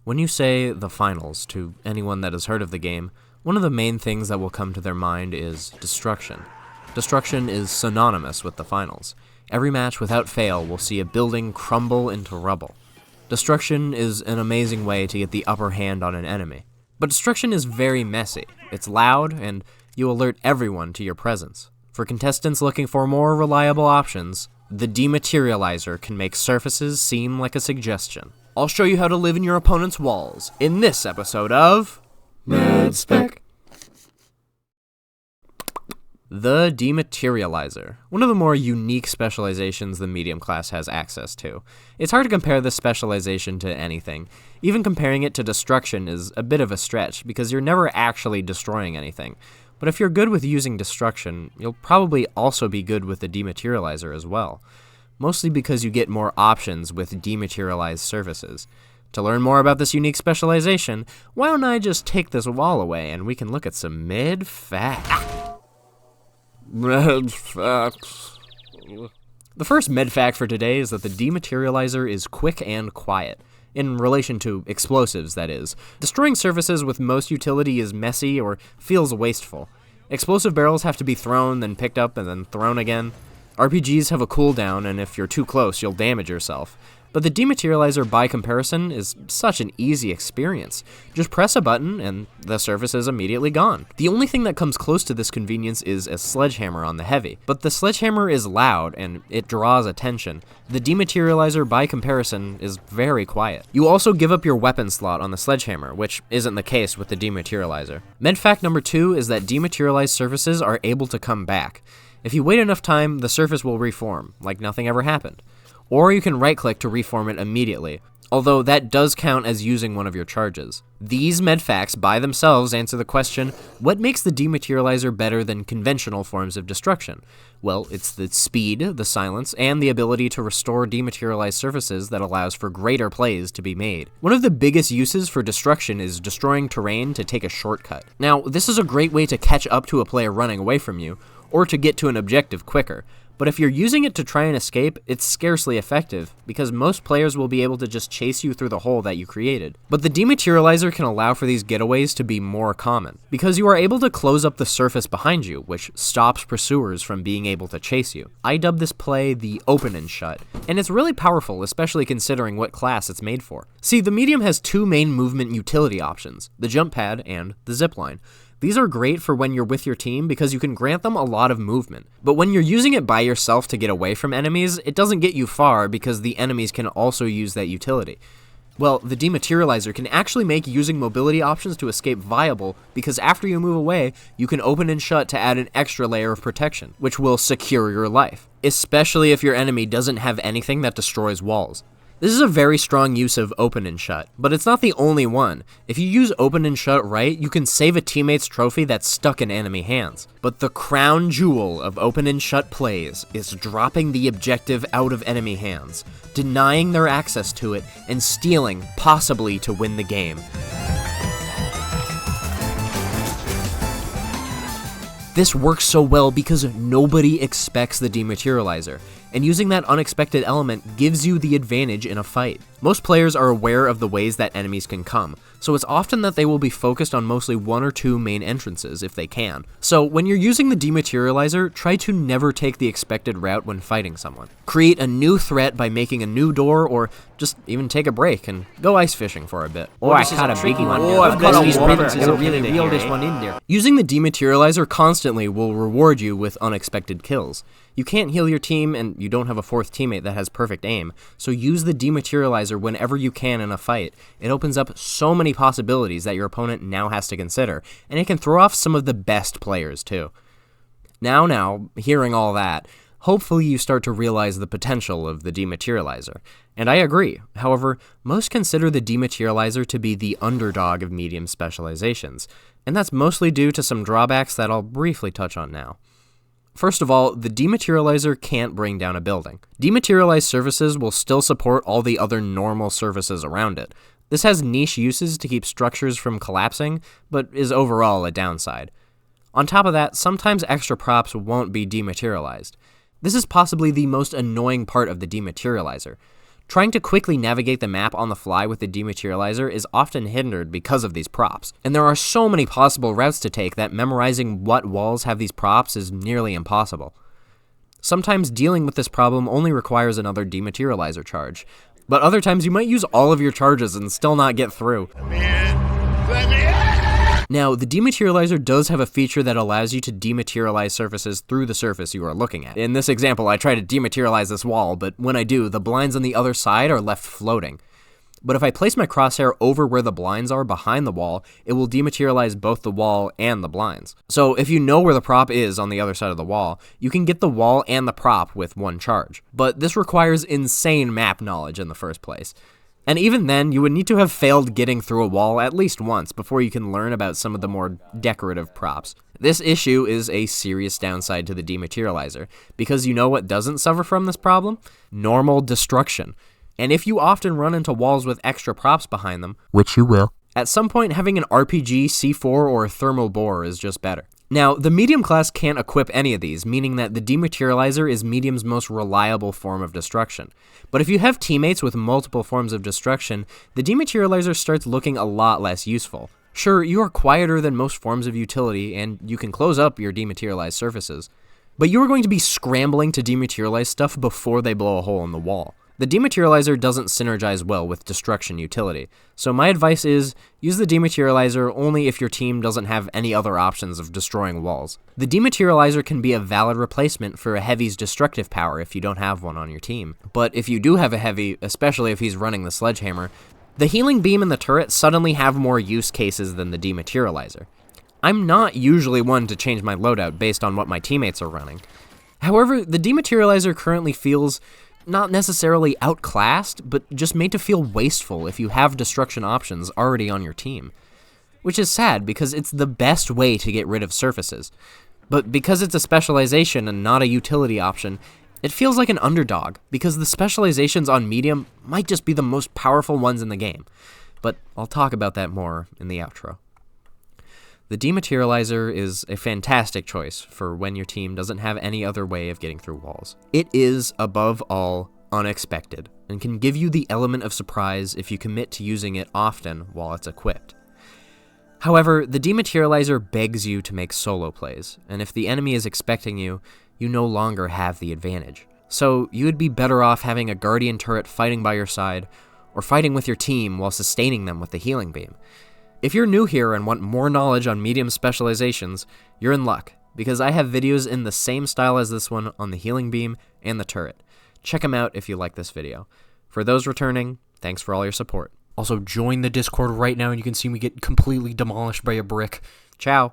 When you say the finals to anyone that has heard of the game, one of the main things that will come to their mind is destruction. Destruction is synonymous with the finals. Every match without fail will see a building crumble into rubble. Destruction is an amazing way to get the upper hand on an enemy. But destruction is very messy. It's loud, and you alert everyone to your presence. For contestants looking for more reliable options, the Dematerializer can make surfaces seem like a suggestion. I'll show you how to live in your opponent's walls in this episode of MedSpec. The Dematerializer, one of the more unique specializations the medium class has access to. It's hard to compare this specialization to anything. Even comparing it to destruction is a bit of a stretch because you're never actually destroying anything. But if you're good with using destruction, you'll probably also be good with the Dematerializer as well. Mostly because you get more options with dematerialized surfaces. To learn more about this unique specialization, why don't I just take this wall away and we can look at some med-facts. Med-facts. The first med-fact for today is that the Dematerializer is quick and quiet. In relation to explosives, that is. Destroying surfaces with most utility is messy or feels wasteful. Explosive barrels have to be thrown, then picked up, and then thrown again. RPGs have a cooldown, and if you're too close, you'll damage yourself. But the Dematerializer, by comparison, is such an easy experience. Just press a button, and the surface is immediately gone. The only thing that comes close to this convenience is a sledgehammer on the heavy. But the sledgehammer is loud, and it draws attention. The Dematerializer, by comparison, is very quiet. You also give up your weapon slot on the sledgehammer, which isn't the case with the Dematerializer. Medfact number 2 is that dematerialized surfaces are able to come back. If you wait enough time, the surface will reform, like nothing ever happened. Or you can right-click to reform it immediately, although that does count as using one of your charges. These medfacts by themselves answer the question, what makes the Dematerializer better than conventional forms of destruction? Well, it's the speed, the silence, and the ability to restore dematerialized surfaces that allows for greater plays to be made. One of the biggest uses for destruction is destroying terrain to take a shortcut. Now, this is a great way to catch up to a player running away from you, or to get to an objective quicker. But if you're using it to try and escape, it's scarcely effective, because most players will be able to just chase you through the hole that you created. But the Dematerializer can allow for these getaways to be more common, because you are able to close up the surface behind you, which stops pursuers from being able to chase you. I dub this play the open and shut, and it's really powerful, especially considering what class it's made for. See, the medium has two main movement utility options, the jump pad and the zipline. These are great for when you're with your team because you can grant them a lot of movement. But when you're using it by yourself to get away from enemies, it doesn't get you far because the enemies can also use that utility. Well, the Dematerializer can actually make using mobility options to escape viable because after you move away, you can open and shut to add an extra layer of protection, which will secure your life, especially if your enemy doesn't have anything that destroys walls. This is a very strong use of open and shut, but it's not the only one. If you use open and shut right, you can save a teammate's trophy that's stuck in enemy hands. But the crown jewel of open and shut plays is dropping the objective out of enemy hands, denying their access to it, and stealing, possibly to win the game. This works so well because nobody expects the Dematerializer, and using that unexpected element gives you the advantage in a fight. Most players are aware of the ways that enemies can come, so it's often that they will be focused on mostly one or two main entrances if they can. So when you're using the Dematerializer, try to never take the expected route when fighting someone. Create a new threat by making a new door, or just even take a break and go ice fishing for a bit. I caught a big one. I've got these princess princesses really reel this one in there. Using the Dematerializer constantly will reward you with unexpected kills. You can't heal your team, and you don't have a fourth teammate that has perfect aim, so use the Dematerializer whenever you can in a fight. It opens up so many possibilities that your opponent now has to consider, and it can throw off some of the best players too. Now, hearing all that, hopefully you start to realize the potential of the Dematerializer. And I agree. However, most consider the Dematerializer to be the underdog of medium specializations, and that's mostly due to some drawbacks that I'll briefly touch on now. First of all, the Dematerializer can't bring down a building. Dematerialized surfaces will still support all the other normal surfaces around it. This has niche uses to keep structures from collapsing, but is overall a downside. On top of that, sometimes extra props won't be dematerialized. This is possibly the most annoying part of the Dematerializer. Trying to quickly navigate the map on the fly with the dematerializer is often hindered because of these props, and there are so many possible routes to take that memorizing what walls have these props is nearly impossible. Sometimes dealing with this problem only requires another dematerializer charge, but other times you might use all of your charges and still not get through. Now, the dematerializer does have a feature that allows you to dematerialize surfaces through the surface you are looking at. In this example, I try to dematerialize this wall, but when I do, the blinds on the other side are left floating. But if I place my crosshair over where the blinds are behind the wall, it will dematerialize both the wall and the blinds. So if you know where the prop is on the other side of the wall, you can get the wall and the prop with one charge. But this requires insane map knowledge in the first place. And even then, you would need to have failed getting through a wall at least once before you can learn about some of the more decorative props. This issue is a serious downside to the dematerializer, because you know what doesn't suffer from this problem? Normal destruction. And if you often run into walls with extra props behind them, which you will, at some point having an RPG, C4, or a thermal bore is just better. Now, the medium class can't equip any of these, meaning that the dematerializer is medium's most reliable form of destruction. But if you have teammates with multiple forms of destruction, the dematerializer starts looking a lot less useful. Sure, you are quieter than most forms of utility, and you can close up your dematerialized surfaces, but you are going to be scrambling to dematerialize stuff before they blow a hole in the wall. The dematerializer doesn't synergize well with destruction utility, so my advice is use the dematerializer only if your team doesn't have any other options of destroying walls. The dematerializer can be a valid replacement for a heavy's destructive power if you don't have one on your team, but if you do have a heavy, especially if he's running the sledgehammer, the healing beam and the turret suddenly have more use cases than the dematerializer. I'm not usually one to change my loadout based on what my teammates are running. However, the dematerializer currently feels not necessarily outclassed, but just made to feel wasteful if you have destruction options already on your team. Which is sad, because it's the best way to get rid of surfaces. But because it's a specialization and not a utility option, it feels like an underdog, because the specializations on medium might just be the most powerful ones in the game. But I'll talk about that more in the outro. The dematerializer is a fantastic choice for when your team doesn't have any other way of getting through walls. It is, above all, unexpected, and can give you the element of surprise if you commit to using it often while it's equipped. However, the dematerializer begs you to make solo plays, and if the enemy is expecting you, you no longer have the advantage. So you would be better off having a guardian turret fighting by your side, or fighting with your team while sustaining them with the healing beam. If you're new here and want more knowledge on medium specializations, you're in luck, because I have videos in the same style as this one on the healing beam and the turret. Check them out if you like this video. For those returning, thanks for all your support. Also, join the Discord right now and you can see me get completely demolished by a brick. Ciao.